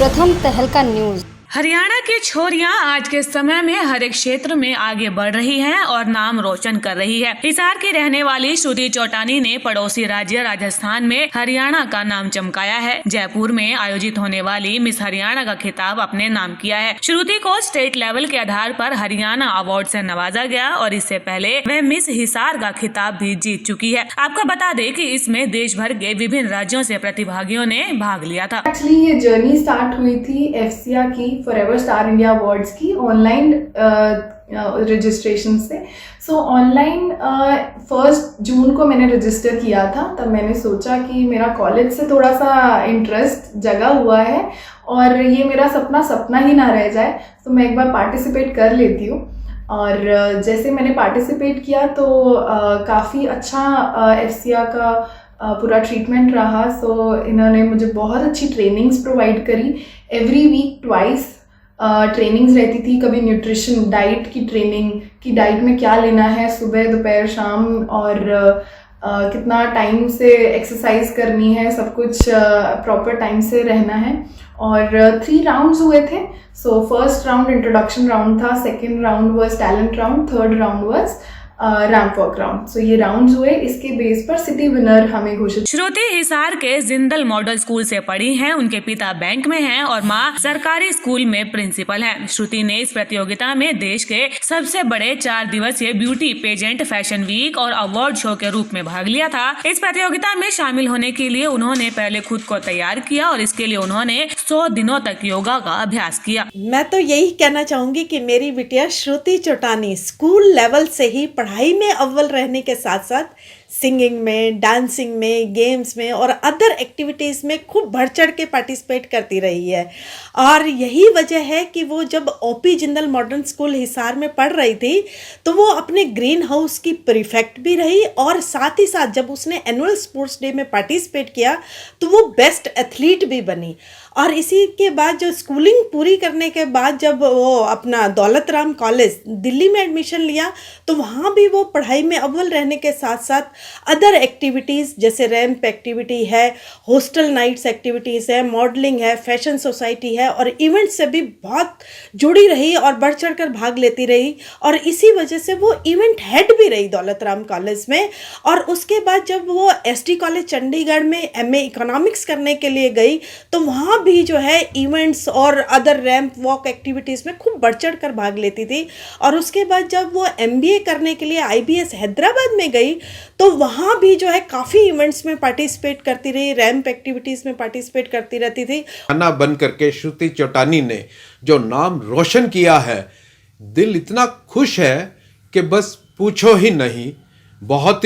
प्रथम तहलका न्यूज। हरियाणा की छोरियां आज के समय में हर एक क्षेत्र में आगे बढ़ रही हैं और नाम रोशन कर रही है। हिसार की रहने वाली श्रुति चौटानी ने पड़ोसी राज्य राजस्थान में हरियाणा का नाम चमकाया है। जयपुर में आयोजित होने वाली मिस हरियाणा का खिताब अपने नाम किया है। श्रुति को स्टेट लेवल के आधार पर हरियाणा अवार्ड से नवाजा गया और इससे पहले वह मिस हिसार का खिताब भी जीत चुकी है। आपको बता दें कि इसमें देश भर के विभिन्न राज्यों से प्रतिभागियों ने भाग लिया था। एक्चुअली ये जर्नी स्टार्ट हुई थी एफसीआ की फॉरएवर स्टार इंडिया अवार्ड्स की ऑनलाइन रजिस्ट्रेशन से। सो ऑनलाइन 1 जून को मैंने रजिस्टर किया था। तब मैंने सोचा कि मेरा कॉलेज से थोड़ा सा इंटरेस्ट जगा हुआ है और ये मेरा सपना ही ना रह जाए, तो मैं एक बार पार्टिसिपेट कर लेती हूँ। और जैसे मैंने पार्टिसिपेट किया तो काफ़ी अच्छा एफसीआ का पूरा ट्रीटमेंट रहा। सो इन्होंने मुझे बहुत अच्छी ट्रेनिंग्स प्रोवाइड करी। एवरी वीक ट्वाइस ट्रेनिंग्स रहती थी। कभी न्यूट्रिशन डाइट की ट्रेनिंग कि डाइट में क्या लेना है सुबह दोपहर शाम, और कितना टाइम से एक्सरसाइज करनी है, सब कुछ प्रॉपर टाइम से रहना है। और 3 राउंड्स हुए थे। So first round introduction round था, second round was talent round, third round was ramp walk round. So ये राउंड्स हुए, इसके बेस पर सिटी विनर हमें घोषित। श्रुति हिसार के जिंदल मॉडल स्कूल से पढ़ी हैं। उनके पिता बैंक में हैं और मां सरकारी स्कूल में प्रिंसिपल हैं। श्रुति ने इस प्रतियोगिता में देश के सबसे बड़े 4 दिवसीय ब्यूटी पेजेंट, फैशन वीक और अवार्ड शो के रूप में भाग लिया था। इस प्रतियोगिता में शामिल होने के लिए उन्होंने पहले खुद को तैयार किया और इसके लिए उन्होंने 100 दिनों तक योगा का अभ्यास किया। मैं तो यही कहना चाहूंगी कि मेरी बिटिया श्रुति चौटानी स्कूल लेवल से ही पढ़ाई में अव्वल रहने के साथ साथ सिंगिंग में, डांसिंग में, गेम्स में और अदर एक्टिविटीज़ में खूब बढ़ चढ़ के पार्टिसिपेट करती रही है। और यही वजह है कि वो जब OP Jindal modern school Hisar में पढ़ रही थी तो वो अपने ग्रीन हाउस की प्रीफेक्ट भी रही और साथ ही साथ जब उसने एनुअल स्पोर्ट्स डे में पार्टिसिपेट किया तो वो बेस्ट एथलीट भी बनी। और इसी के बाद जो स्कूलिंग पूरी करने के बाद जब वो अपना दौलत राम कॉलेज दिल्ली में एडमिशन लिया तो वहाँ भी वो पढ़ाई में अव्वल रहने के साथ साथ अदर एक्टिविटीज़ जैसे रैंप एक्टिविटी है, हॉस्टल नाइट्स एक्टिविटीज़ है, मॉडलिंग है, फैशन सोसाइटी है और इवेंट से भी बहुत जुड़ी रही और बढ़ चढ़ कर भाग लेती रही। और इसी वजह से वो इवेंट हेड भी रही दौलत राम कॉलेज में। और उसके बाद जब वो एसडी कॉलेज चंडीगढ़ में एमए इकोनॉमिक्स करने के लिए गई तो वहाँ भी जो है इवेंट्स और अदर रैंप वॉक एक्टिविटीज़ में खूब बढ़ चढ़ कर भाग लेती थी। और उसके बाद जब वो एमबीए करने के लिए आईबीएस हैदराबाद में गई तो वहाँ भी जो है काफ़ी इवेंट्स में पार्टिसिपेट करती रही, रैंप एक्टिविटीज़ में पार्टिसिपेट करती रहती थी। खाना बन करके श्रुति चौटानी ने जो नाम रोशन किया है, दिल इतना खुश है कि बस पूछो ही नहीं। बहुत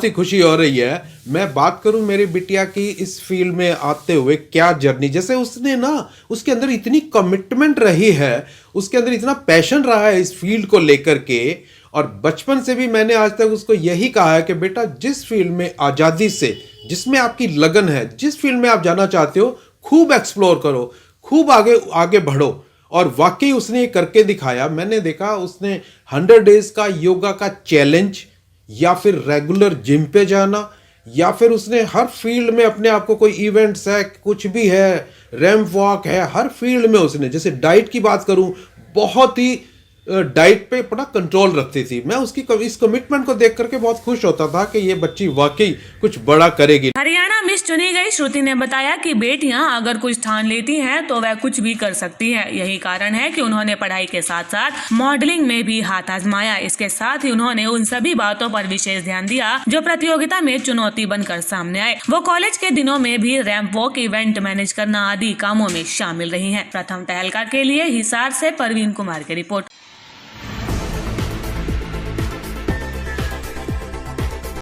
ही खुशी हो रही है। मैं बात करूं मेरी बिटिया की इस फील्ड में आते हुए क्या जर्नी, जैसे उसने ना उसके अंदर इतनी कमिटमेंट रही है, उसके अंदर इतना पैशन रहा है इस फील्ड को लेकर के। और बचपन से भी मैंने आज तक उसको यही कहा है कि बेटा जिस फील्ड में आज़ादी से, जिसमें आपकी लगन है, जिस फील्ड में आप जाना चाहते हो, खूब एक्सप्लोर करो, खूब आगे बढ़ो। और वाकई उसने ये करके दिखाया। मैंने देखा उसने 100 डेज का योगा का चैलेंज, या फिर रेगुलर जिम पे जाना, या फिर उसने हर फील्ड में अपने आप को, कोई इवेंट्स है, कुछ भी है, रैंप वॉक है, हर फील्ड में उसने, जैसे डाइट की बात करूं, बहुत ही डाइट पे बड़ा कंट्रोल रखती थी। मैं उसकी इस कमिटमेंट को देख करके बहुत खुश होता था कि ये बच्ची वाकई कुछ बड़ा करेगी। हरियाणा मिस चुनी गई श्रुति ने बताया कि बेटियां अगर कुछ ठान लेती हैं तो वह कुछ भी कर सकती हैं। यही कारण है कि उन्होंने पढ़ाई के साथ साथ मॉडलिंग में भी हाथ आजमाया। इसके साथ ही उन्होंने उन सभी बातों पर विशेष ध्यान दिया जो प्रतियोगिता में चुनौती बनकर सामने आए। वो कॉलेज के दिनों में भी रैंप वॉक, इवेंट मैनेज करना आदि कामों में शामिल रही है। प्रथम तहलका के लिए हिसार से परवीन कुमार की रिपोर्ट।